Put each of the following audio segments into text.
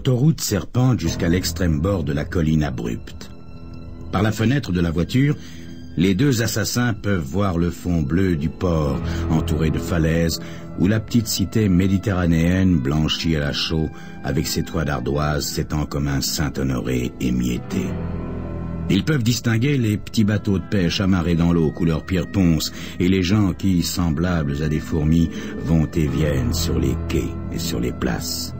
L'autoroute serpente jusqu'à l'extrême bord de la colline abrupte. Par la fenêtre de la voiture, les deux assassins peuvent voir le fond bleu du port, entouré de falaises, où la petite cité méditerranéenne blanchie à la chaux, avec ses toits d'ardoise s'étend comme un Saint-Honoré émietté. Ils peuvent distinguer les petits bateaux de pêche amarrés dans l'eau couleur pierre ponce et les gens qui, semblables à des fourmis, vont et viennent sur les quais et sur les places.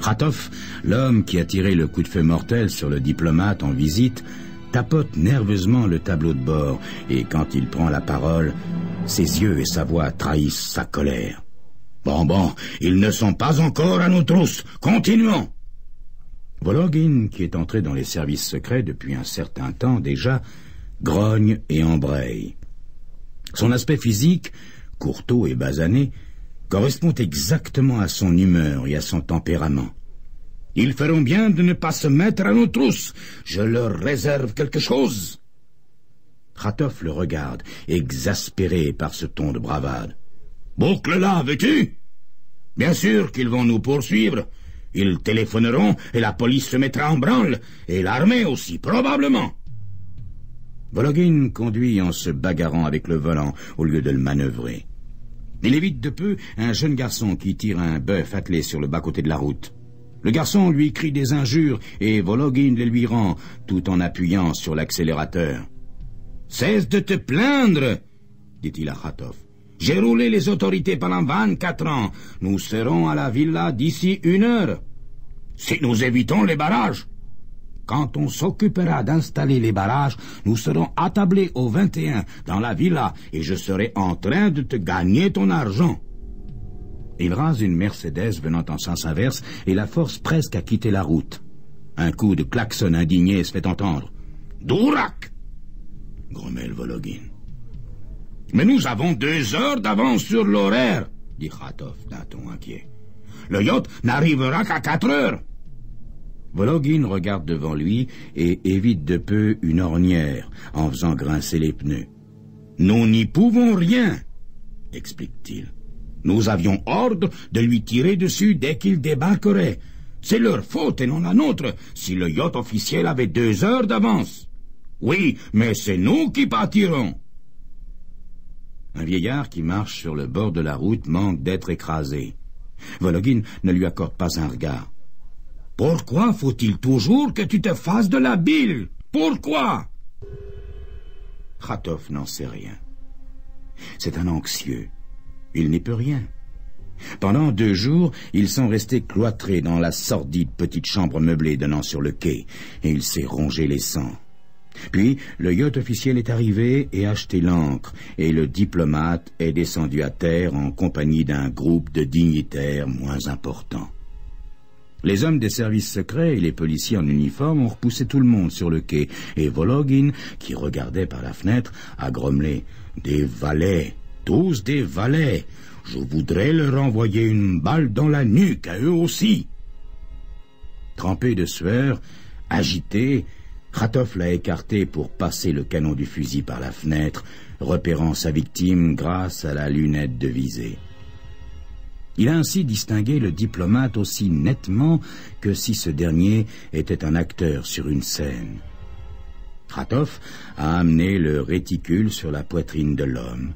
Khatov, l'homme qui a tiré le coup de feu mortel sur le diplomate en visite, tapote nerveusement le tableau de bord et quand il prend la parole, ses yeux et sa voix trahissent sa colère. « Bon, ils ne sont pas encore à nos trousses. Continuons !» Vologin, qui est entré dans les services secrets depuis un certain temps déjà, grogne et embraye. Son aspect physique, courtois et basané, correspond exactement à son humeur et à son tempérament. « Ils feront bien de ne pas se mettre à nos trousses. Je leur réserve quelque chose. » Khatov le regarde, exaspéré par ce ton de bravade. « Boucle-la, veux-tu? Bien sûr qu'ils vont nous poursuivre. Ils téléphoneront et la police se mettra en branle, et l'armée aussi, probablement. » Vologin conduit en se bagarrant avec le volant au lieu de le manœuvrer. Il évite de peu un jeune garçon qui tire un bœuf attelé sur le bas-côté de la route. Le garçon lui crie des injures et Vologin les lui rend, tout en appuyant sur l'accélérateur. « Cesse de te plaindre, dit-il à Khatov. J'ai roulé les autorités pendant 24 ans. Nous serons à la villa d'ici 1 heure. Si nous évitons les barrages. Quand on s'occupera d'installer les barrages, nous serons attablés au 21 dans la villa et je serai en train de te gagner ton argent. » Il rase une Mercedes venant en sens inverse et la force presque à quitter la route. Un coup de klaxon indigné se fait entendre. « Dourak !» grommelle Vologin. « Mais nous avons 2 heures d'avance sur l'horaire, dit Khatov d'un ton inquiet. Le yacht n'arrivera qu'à 4 heures. Vologin regarde devant lui et évite de peu une ornière en faisant grincer les pneus. « Nous n'y pouvons rien, explique-t-il. Nous avions ordre de lui tirer dessus dès qu'il débarquerait. C'est leur faute et non la nôtre si le yacht officiel avait 2 heures d'avance. Oui, mais c'est nous qui pâtirons. » Un vieillard qui marche sur le bord de la route manque d'être écrasé. Vologin ne lui accorde pas un regard. « Pourquoi faut-il toujours que tu te fasses de la bile? Pourquoi ?» Khatov n'en sait rien. C'est un anxieux. Il n'y peut rien. Pendant 2 jours, ils sont restés cloîtrés dans la sordide petite chambre meublée donnant sur le quai, et il s'est rongé les sangs. Puis, le yacht officiel est arrivé et a acheté l'ancre, et le diplomate est descendu à terre en compagnie d'un groupe de dignitaires moins importants. Les hommes des services secrets et les policiers en uniforme ont repoussé tout le monde sur le quai, et Vologin, qui regardait par la fenêtre, a grommelé « Des valets, tous des valets. Je voudrais leur envoyer une balle dans la nuque, à eux aussi. » Trempé de sueur, agité, Khatov l'a écarté pour passer le canon du fusil par la fenêtre, repérant sa victime grâce à la lunette de visée. Il a ainsi distingué le diplomate aussi nettement que si ce dernier était un acteur sur une scène. Khatov a amené le réticule sur la poitrine de l'homme.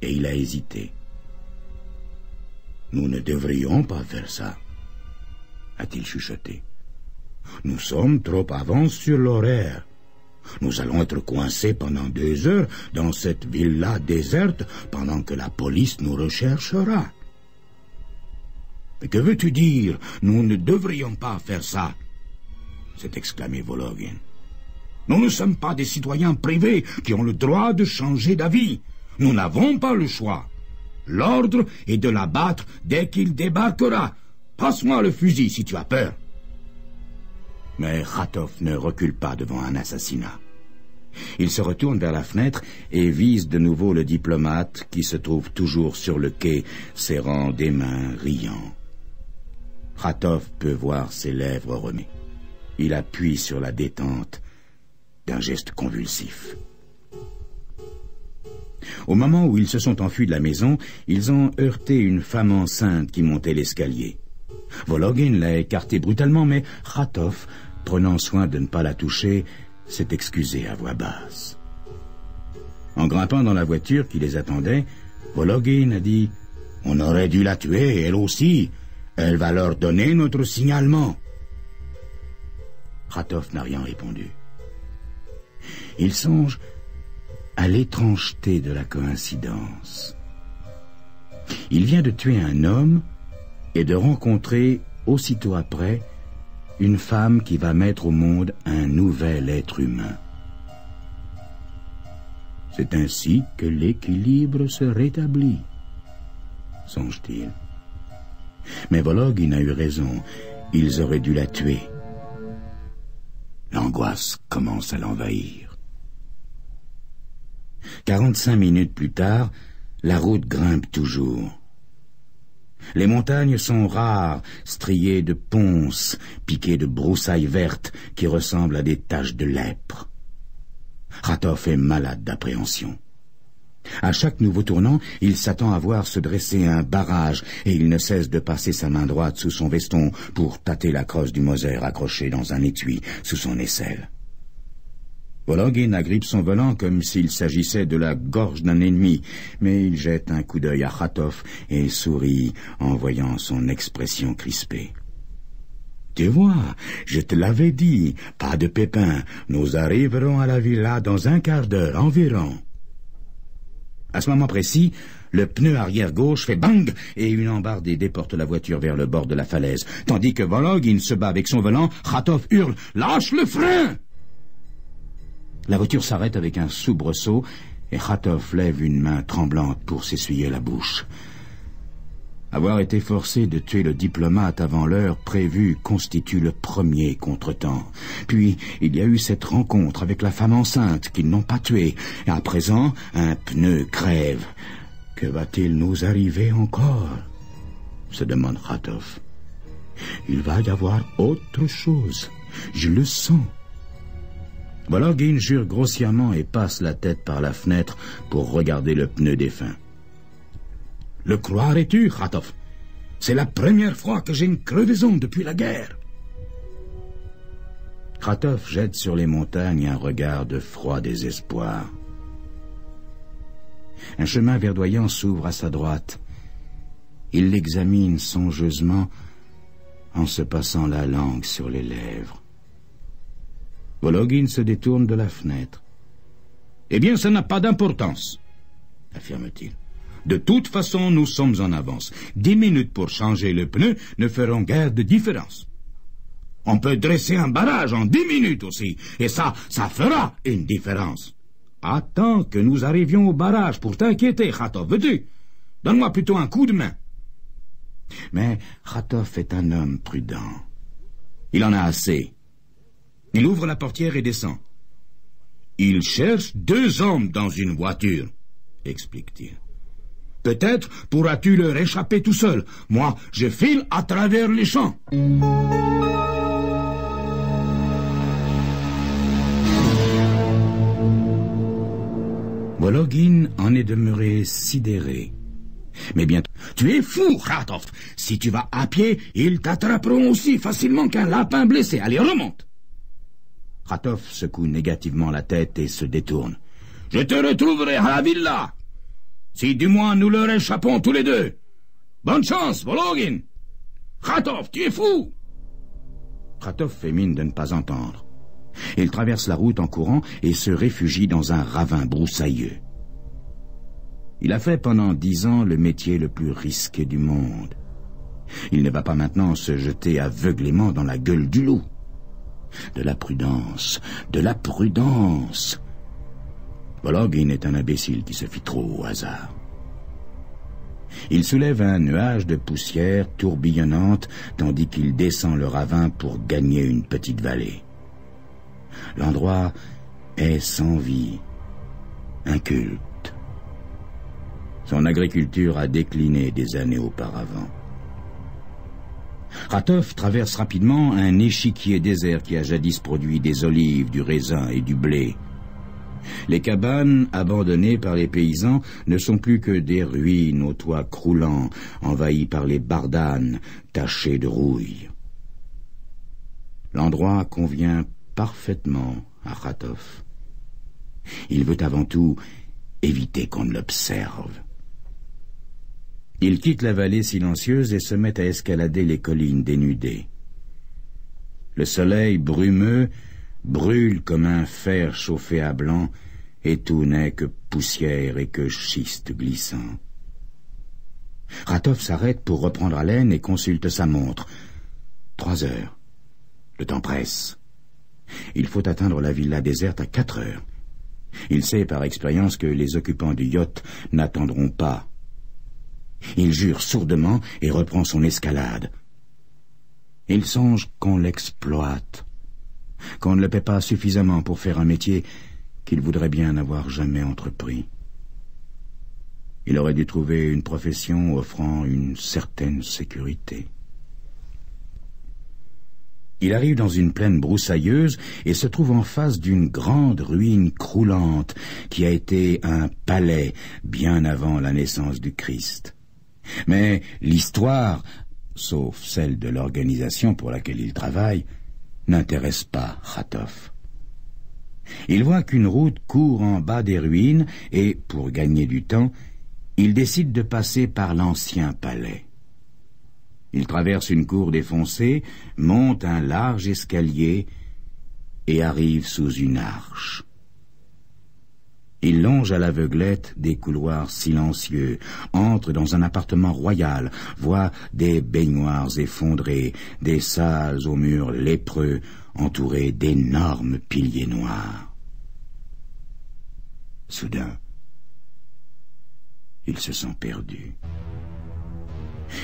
Et il a hésité. « Nous ne devrions pas faire ça, » a-t-il chuchoté. « Nous sommes trop avance sur l'horaire. Nous allons être coincés pendant 2 heures dans cette villa déserte pendant que la police nous recherchera. »« Mais que veux-tu dire? Nous ne devrions pas faire ça, » s'est exclamé Vologin. « Nous ne sommes pas des citoyens privés qui ont le droit de changer d'avis. Nous n'avons pas le choix. L'ordre est de l'abattre dès qu'il débarquera. Passe-moi le fusil si tu as peur. » Mais Khatov ne recule pas devant un assassinat. Il se retourne vers la fenêtre et vise de nouveau le diplomate qui se trouve toujours sur le quai, serrant des mains, riant. Khatov peut voir ses lèvres remuer. Il appuie sur la détente d'un geste convulsif. Au moment où ils se sont enfuis de la maison, ils ont heurté une femme enceinte qui montait l'escalier. Vologin l'a écarté brutalement, mais Khatov, prenant soin de ne pas la toucher, s'est excusé à voix basse. En grimpant dans la voiture qui les attendait, Vologin a dit « On aurait dû la tuer, elle aussi. Elle va leur donner notre signalement. » Khatov n'a rien répondu. Il songe à l'étrangeté de la coïncidence. Il vient de tuer un homme et de rencontrer, aussitôt après, une femme qui va mettre au monde un nouvel être humain. C'est ainsi que l'équilibre se rétablit, songe-t-il. Mais Vologin a eu raison, ils auraient dû la tuer. L'angoisse commence à l'envahir. 45 minutes plus tard, la route grimpe toujours. Les montagnes sont rares, striées de ponces, piquées de broussailles vertes qui ressemblent à des taches de lèpre. Khatov est malade d'appréhension. À chaque nouveau tournant, il s'attend à voir se dresser un barrage et il ne cesse de passer sa main droite sous son veston pour tâter la crosse du Moser accrochée dans un étui sous son aisselle. Vologin agrippe son volant comme s'il s'agissait de la gorge d'un ennemi, mais il jette un coup d'œil à Khatov et sourit en voyant son expression crispée. « Tu vois, je te l'avais dit, pas de pépin, nous arriverons à la villa dans un quart d'heure environ. » À ce moment précis, le pneu arrière gauche fait bang et une embardée déporte la voiture vers le bord de la falaise. Tandis que Vologin se bat avec son volant, Khatov hurle « Lâche le frein !» La voiture s'arrête avec un soubresaut et Khatov lève une main tremblante pour s'essuyer la bouche. Avoir été forcé de tuer le diplomate avant l'heure prévue constitue le premier contretemps. Puis, il y a eu cette rencontre avec la femme enceinte qu'ils n'ont pas tuée. Et à présent, un pneu crève. Que va-t-il nous arriver encore? Se demande Khatov. Il va y avoir autre chose. Je le sens. Vologin jure grossièrement et passe la tête par la fenêtre pour regarder le pneu défunt. Le croirais-tu, Khatov? C'est la première fois que j'ai une crevaison depuis la guerre. Khatov jette sur les montagnes un regard de froid désespoir. Un chemin verdoyant s'ouvre à sa droite. Il l'examine songeusement en se passant la langue sur les lèvres. Vologin se détourne de la fenêtre. « Eh bien, ça n'a pas d'importance, » affirme-t-il. « De toute façon, nous sommes en avance. 10 minutes pour changer le pneu ne feront guère de différence. On peut dresser un barrage en 10 minutes aussi, et ça fera une différence. Attends que nous arrivions au barrage pour t'inquiéter, Khatov, veux-tu? Donne-moi plutôt un coup de main. » Mais Khatov est un homme prudent. Il en a assez. Il ouvre la portière et descend. « Il cherche 2 hommes dans une voiture, » explique-t-il. « Peut-être pourras-tu leur échapper tout seul. Moi, je file à travers les champs. » Vologin en est demeuré sidéré. Mais bientôt... « Tu es fou, Khatov. Si tu vas à pied, ils t'attraperont aussi facilement qu'un lapin blessé. Allez, remonte. » Khatov secoue négativement la tête et se détourne. « Je te retrouverai à la villa. Si du moins nous leur échappons tous les deux. Bonne chance, Vologin. Khatov, tu es fou. » Khatov fait mine de ne pas entendre. Il traverse la route en courant et se réfugie dans un ravin broussailleux. Il a fait pendant 10 ans le métier le plus risqué du monde. Il ne va pas maintenant se jeter aveuglément dans la gueule du loup. De la prudence, de la prudence. Vologin est un imbécile qui se fie trop au hasard. Il soulève un nuage de poussière tourbillonnante tandis qu'il descend le ravin pour gagner une petite vallée. L'endroit est sans vie, inculte. Son agriculture a décliné des années auparavant. Khatov traverse rapidement un échiquier désert qui a jadis produit des olives, du raisin et du blé. Les cabanes abandonnées par les paysans ne sont plus que des ruines aux toits croulants, envahies par les bardanes, tachées de rouille. L'endroit convient parfaitement à Khatov. Il veut avant tout éviter qu'on ne l'observe. Il quitte la vallée silencieuse et se met à escalader les collines dénudées. Le soleil brumeux brûle comme un fer chauffé à blanc, et tout n'est que poussière et que schiste glissant. Khatov s'arrête pour reprendre haleine et consulte sa montre. 3 heures. Le temps presse. Il faut atteindre la villa déserte à 4 heures. Il sait par expérience que les occupants du yacht n'attendront pas. Il jure sourdement et reprend son escalade. Il songe qu'on l'exploite, qu'on ne le paie pas suffisamment pour faire un métier qu'il voudrait bien n'avoir jamais entrepris. Il aurait dû trouver une profession offrant une certaine sécurité. Il arrive dans une plaine broussailleuse et se trouve en face d'une grande ruine croulante qui a été un palais bien avant la naissance du Christ. Mais l'histoire, sauf celle de l'organisation pour laquelle il travaille, n'intéresse pas Khatov. Il voit qu'une route court en bas des ruines et, pour gagner du temps, il décide de passer par l'ancien palais. Il traverse une cour défoncée, monte un large escalier et arrive sous une arche. Il longe à l'aveuglette des couloirs silencieux, entre dans un appartement royal, voit des baignoires effondrées, des salles aux murs lépreux, entourées d'énormes piliers noirs. Soudain, il se sent perdu.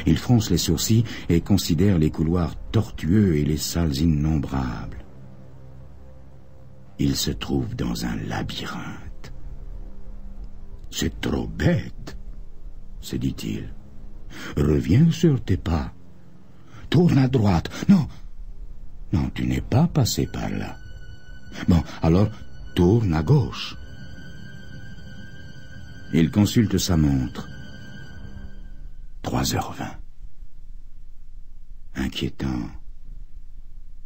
Il fronce les sourcils et considère les couloirs tortueux et les salles innombrables. Il se trouve dans un labyrinthe. « C'est trop bête, » se dit-il. « Reviens sur tes pas. Tourne à droite. Non, non, tu n'es pas passé par là. Bon, alors tourne à gauche. » Il consulte sa montre. 3h20. Inquiétant.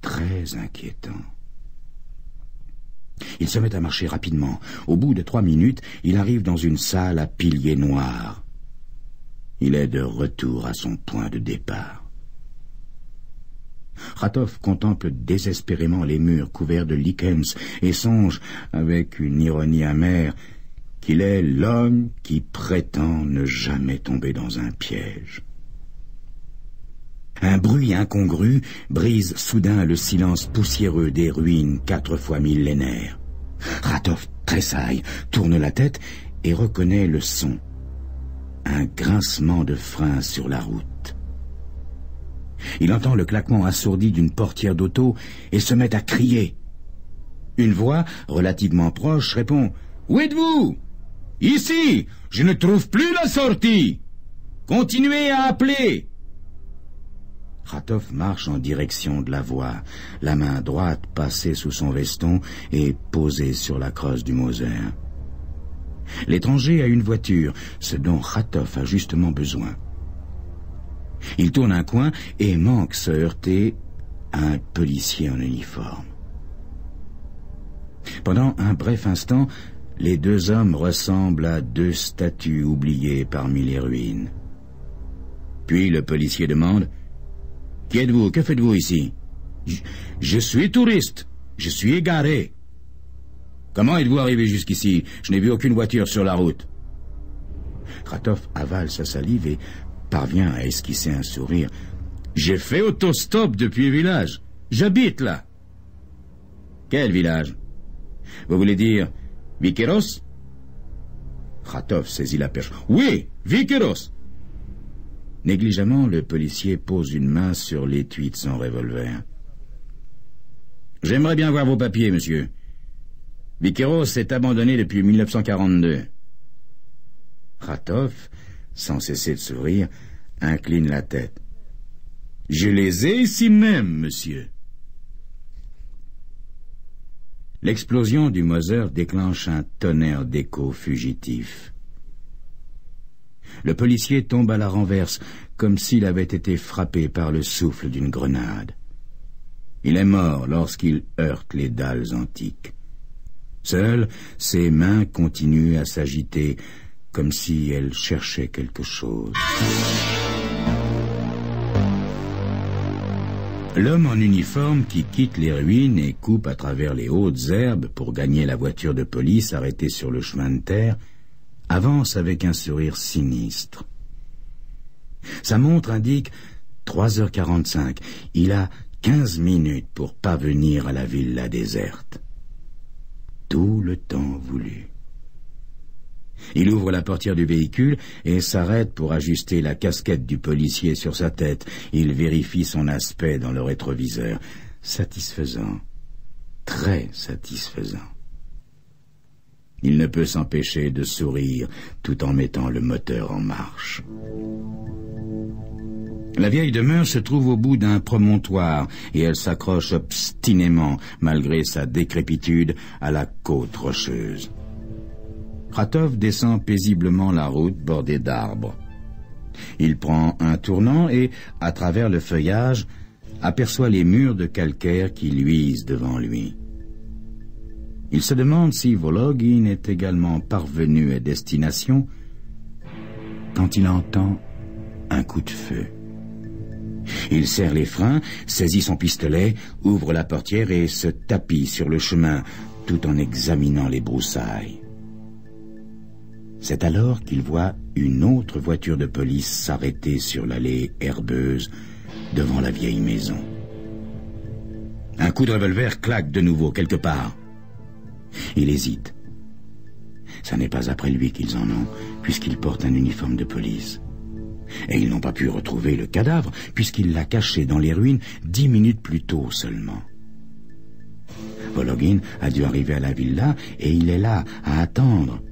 Très inquiétant. Il se met à marcher rapidement. Au bout de 3 minutes, il arrive dans une salle à piliers noirs. Il est de retour à son point de départ. Khatov contemple désespérément les murs couverts de lichens et songe, avec une ironie amère, qu'il est l'homme qui prétend ne jamais tomber dans un piège. Un bruit incongru brise soudain le silence poussiéreux des ruines 4 fois millénaires. Khatov tressaille, tourne la tête et reconnaît le son. Un grincement de frein sur la route. Il entend le claquement assourdi d'une portière d'auto et se met à crier. Une voix, relativement proche, répond « Où êtes-vous ? Ici, je ne trouve plus la sortie. Continuez à appeler. » Khatov marche en direction de la voix, la main droite passée sous son veston et posée sur la crosse du Moser. L'étranger a une voiture, ce dont Khatov a justement besoin. Il tourne un coin et manque se heurter à un policier en uniforme. Pendant un bref instant, les 2 hommes ressemblent à 2 statues oubliées parmi les ruines. Puis le policier demande « Qui êtes-vous? Que faites-vous ici ?»« Je suis touriste. Je suis égaré. »« Comment êtes-vous arrivé jusqu'ici? Je n'ai vu aucune voiture sur la route. » Khatov avale sa salive et parvient à esquisser un sourire. « J'ai fait autostop depuis le village. J'habite là. »« Quel village? Vous voulez dire Vikeros ?» Khatov saisit la perche. « Oui, Vikeros !» Négligemment, le policier pose une main sur l'étui de son revolver. « J'aimerais bien voir vos papiers, monsieur. Vikeros est abandonné depuis 1942. » Khatov, sans cesser de sourire, incline la tête. « Je les ai ici même, monsieur. » L'explosion du Moser déclenche un tonnerre d'échos fugitifs. Le policier tombe à la renverse, comme s'il avait été frappé par le souffle d'une grenade. Il est mort lorsqu'il heurte les dalles antiques. Seules, ses mains continuent à s'agiter, comme si elles cherchaient quelque chose. L'homme en uniforme qui quitte les ruines et coupe à travers les hautes herbes pour gagner la voiture de police arrêtée sur le chemin de terre avance avec un sourire sinistre. Sa montre indique 3h45. Il a 15 minutes pour parvenir à la villa déserte. Tout le temps voulu. Il ouvre la portière du véhicule et s'arrête pour ajuster la casquette du policier sur sa tête. Il vérifie son aspect dans le rétroviseur. Satisfaisant. Très satisfaisant. Il ne peut s'empêcher de sourire tout en mettant le moteur en marche. La vieille demeure se trouve au bout d'un promontoire et elle s'accroche obstinément, malgré sa décrépitude, à la côte rocheuse. Khatov descend paisiblement la route bordée d'arbres. Il prend un tournant et, à travers le feuillage, aperçoit les murs de calcaire qui luisent devant lui. Il se demande si Vologin est également parvenu à destination quand il entend un coup de feu. Il serre les freins, saisit son pistolet, ouvre la portière et se tapit sur le chemin tout en examinant les broussailles. C'est alors qu'il voit une autre voiture de police s'arrêter sur l'allée herbeuse devant la vieille maison. Un coup de revolver claque de nouveau quelque part. Il hésite. Ce n'est pas après lui qu'ils en ont, puisqu'il porte un uniforme de police. Et ils n'ont pas pu retrouver le cadavre, puisqu'il l'a caché dans les ruines 10 minutes plus tôt seulement. Vologin a dû arriver à la villa, et il est là, à attendre.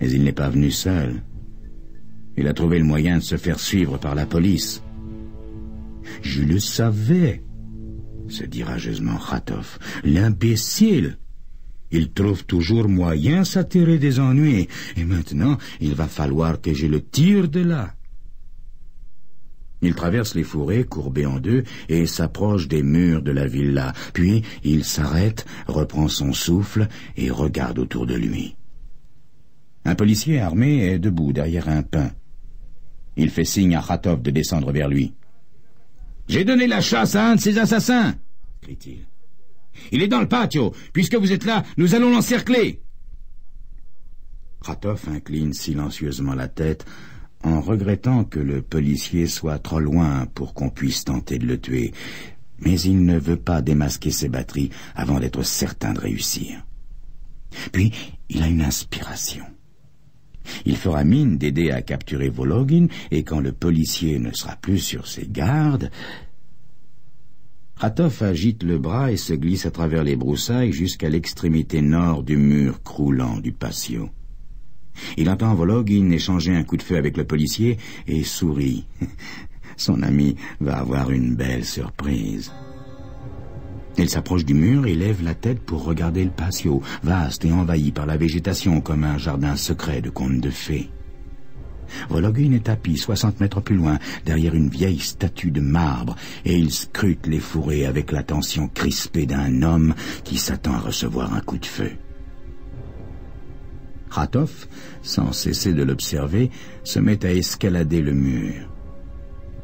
Mais il n'est pas venu seul. Il a trouvé le moyen de se faire suivre par la police. « Je le savais !» se dit rageusement Khatov. « L'imbécile ! Il trouve toujours moyen de s'attirer des ennuis, et maintenant il va falloir que je le tire de là. » Il traverse les fourrés courbés en deux et s'approche des murs de la villa. Puis il s'arrête, reprend son souffle et regarde autour de lui. Un policier armé est debout derrière un pin. Il fait signe à Khatov de descendre vers lui. « J'ai donné la chasse à un de ces assassins !» crie-t-il. « Il est dans le patio. Puisque vous êtes là, nous allons l'encercler !» Khatov incline silencieusement la tête en regrettant que le policier soit trop loin pour qu'on puisse tenter de le tuer. Mais il ne veut pas démasquer ses batteries avant d'être certain de réussir. Puis, il a une inspiration. Il fera mine d'aider à capturer Vologin, et quand le policier ne sera plus sur ses gardes... Khatov agite le bras et se glisse à travers les broussailles jusqu'à l'extrémité nord du mur croulant du patio. Il entend Vologin échanger un coup de feu avec le policier et sourit. Son ami va avoir une belle surprise. Il s'approche du mur et lève la tête pour regarder le patio, vaste et envahi par la végétation comme un jardin secret de conte de fées. Vologin est tapis 60 mètres plus loin, derrière une vieille statue de marbre, et il scrute les fourrés avec l'attention crispée d'un homme qui s'attend à recevoir un coup de feu. Khatov, sans cesser de l'observer, se met à escalader le mur.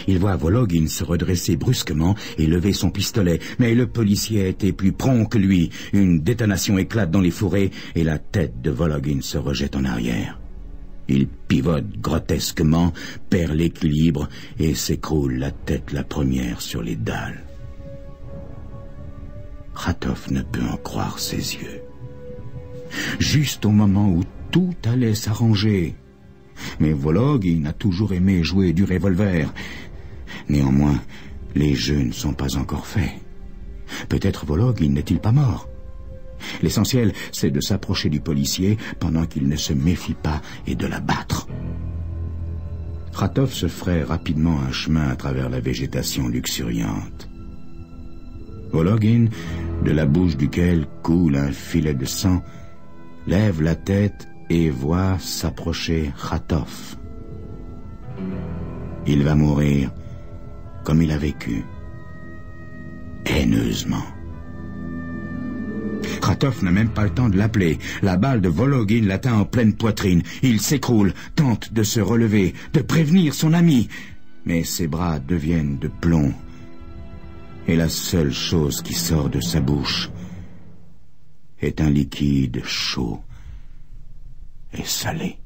Il voit Vologin se redresser brusquement et lever son pistolet, mais le policier a été plus prompt que lui. Une détonation éclate dans les fourrés et la tête de Vologin se rejette en arrière. Il pivote grotesquement, perd l'équilibre et s'écroule la tête la première sur les dalles. Khatov ne peut en croire ses yeux. Juste au moment où tout allait s'arranger. Mais Vologin a toujours aimé jouer du revolver. Néanmoins, les jeux ne sont pas encore faits. Peut-être Vologin n'est-il pas mort. L'essentiel, c'est de s'approcher du policier pendant qu'il ne se méfie pas et de l'abattre. Khatov se fraye rapidement un chemin à travers la végétation luxuriante. Vologin de la bouche duquel coule un filet de sang, lève la tête et voit s'approcher Khatov. Il va mourir comme il a vécu, haineusement. Khatov n'a même pas le temps de l'appeler. La balle de Vologine l'atteint en pleine poitrine. Il s'écroule, tente de se relever, de prévenir son ami. Mais ses bras deviennent de plomb. Et la seule chose qui sort de sa bouche est un liquide chaud et salé.